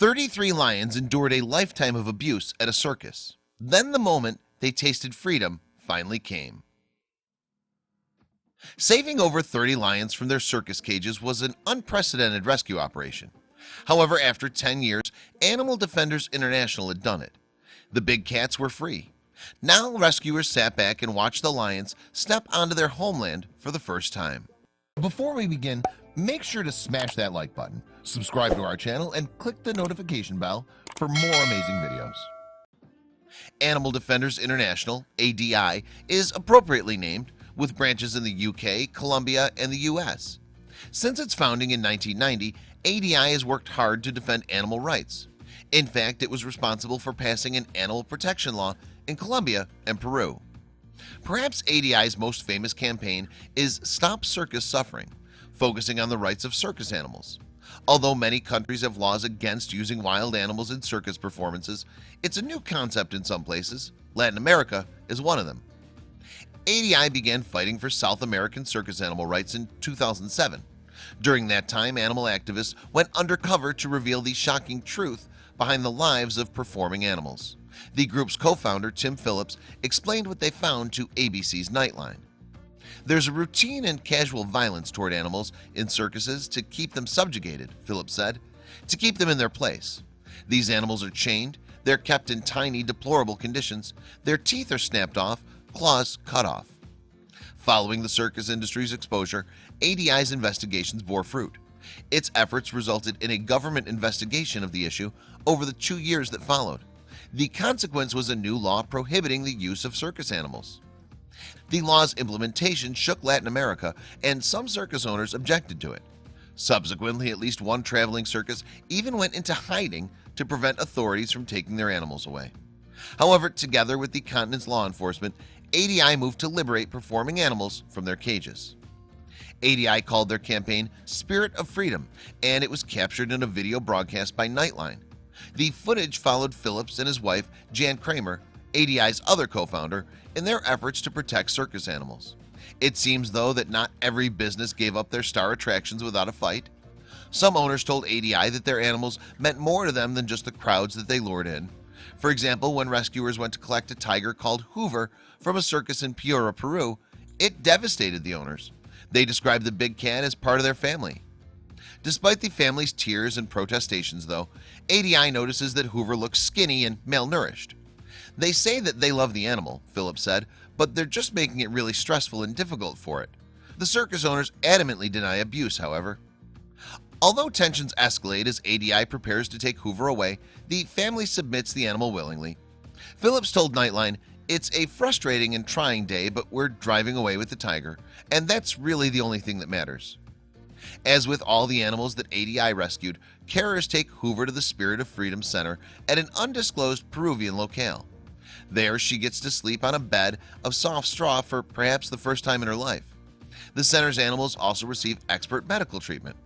33 lions endured a lifetime of abuse at a circus. Then the moment they tasted freedom finally came. Saving over 30 lions from their circus cages was an unprecedented rescue operation. However, after 10 years, Animal Defenders International had done it. The big cats were free. Now rescuers sat back and watched the lions step onto their homeland for the first time. Before we begin, make sure to smash that like button, subscribe to our channel, and click the notification bell for more amazing videos. Animal Defenders International, ADI, is appropriately named, with branches in the UK, Colombia, and the US. Since its founding in 1990, ADI has worked hard to defend animal rights. In fact, it was responsible for passing an animal protection law in Colombia and Peru. Perhaps ADI's most famous campaign is Stop Circus Suffering, focusing on the rights of circus animals. Although many countries have laws against using wild animals in circus performances, it's a new concept in some places. Latin America is one of them. ADI began fighting for South American circus animal rights in 2007. During that time, animal activists went undercover to reveal the shocking truth behind the lives of performing animals. The group's co-founder, Tim Phillips, explained what they found to ABC's Nightline. There's a routine and casual violence toward animals in circuses to keep them subjugated, Phillips said, to keep them in their place. These animals are chained, they're kept in tiny, deplorable conditions, their teeth are snapped off, claws cut off. Following the circus industry's exposure, ADI's investigations bore fruit. Its efforts resulted in a government investigation of the issue over the 2 years that followed. The consequence was a new law prohibiting the use of circus animals. The law's implementation shook Latin America, and some circus owners objected to it. Subsequently, at least one traveling circus even went into hiding to prevent authorities from taking their animals away. However, together with the continent's law enforcement, ADI moved to liberate performing animals from their cages. ADI called their campaign Spirit of Freedom, and it was captured in a video broadcast by Nightline. The footage followed Phillips and his wife, Jan Kramer, ADI's other co-founder, in their efforts to protect circus animals. It seems, though, that not every business gave up their star attractions without a fight. Some owners told ADI that their animals meant more to them than just the crowds that they lured in. For example, when rescuers went to collect a tiger called Hoover from a circus in Piura, Peru, it devastated the owners. They described the big cat as part of their family. Despite the family's tears and protestations, though, ADI notices that Hoover looks skinny and malnourished. They say that they love the animal, Phillips said, but they're just making it really stressful and difficult for it. The circus owners adamantly deny abuse, however. Although tensions escalate as ADI prepares to take Hoover away, the family submits the animal willingly. Phillips told Nightline, "It's a frustrating and trying day, but we're driving away with the tiger, and that's really the only thing that matters." As with all the animals that ADI rescued, carers take Hoover to the Spirit of Freedom Center at an undisclosed Peruvian locale. There, she gets to sleep on a bed of soft straw for perhaps the first time in her life. The center's animals also receive expert medical treatment.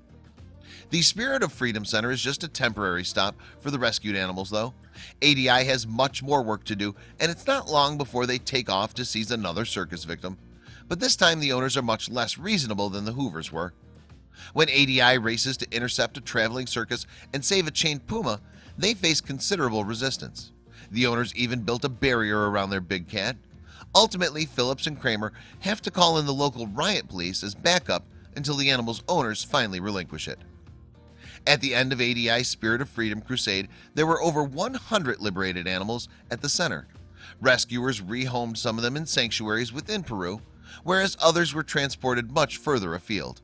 The Spirit of Freedom Center is just a temporary stop for the rescued animals, though. ADI has much more work to do, and it's not long before they take off to seize another circus victim. But this time the owners are much less reasonable than the Hoovers were. When ADI races to intercept a traveling circus and save a chained puma, they face considerable resistance. The owners even built a barrier around their big cat. Ultimately, Phillips and Kramer have to call in the local riot police as backup until the animal's owners finally relinquish it. At the end of ADI's Spirit of Freedom crusade, there were over 100 liberated animals at the center. Rescuers rehomed some of them in sanctuaries within Peru, whereas others were transported much further afield.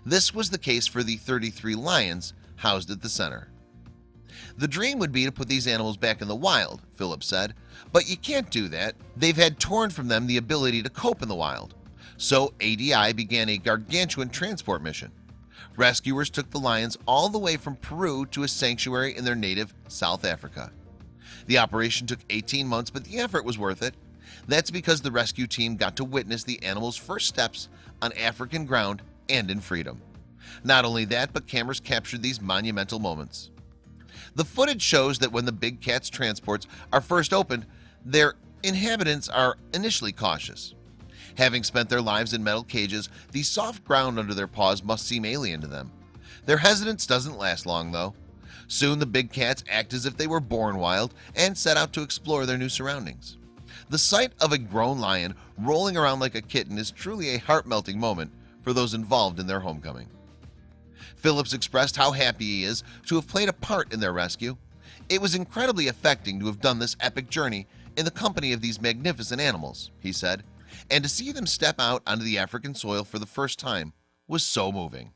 This was the case for the 33 lions housed at the center. The dream would be to put these animals back in the wild, Phillips said, but you can't do that. They've had torn from them the ability to cope in the wild. So ADI began a gargantuan transport mission. Rescuers took the lions all the way from Peru to a sanctuary in their native South Africa. The operation took 18 months, but the effort was worth it. That's because the rescue team got to witness the animals' first steps on African ground and in freedom. Not only that, but cameras captured these monumental moments. The footage shows that when the big cat's transports are first opened, their inhabitants are initially cautious. Having spent their lives in metal cages, the soft ground under their paws must seem alien to them. Their hesitance doesn't last long, though. Soon the big cats act as if they were born wild and set out to explore their new surroundings. The sight of a grown lion rolling around like a kitten is truly a heart-melting moment for those involved in their homecoming. Phillips expressed how happy he is to have played a part in their rescue. It was incredibly affecting to have done this epic journey in the company of these magnificent animals, he said, and to see them step out onto the African soil for the first time was so moving.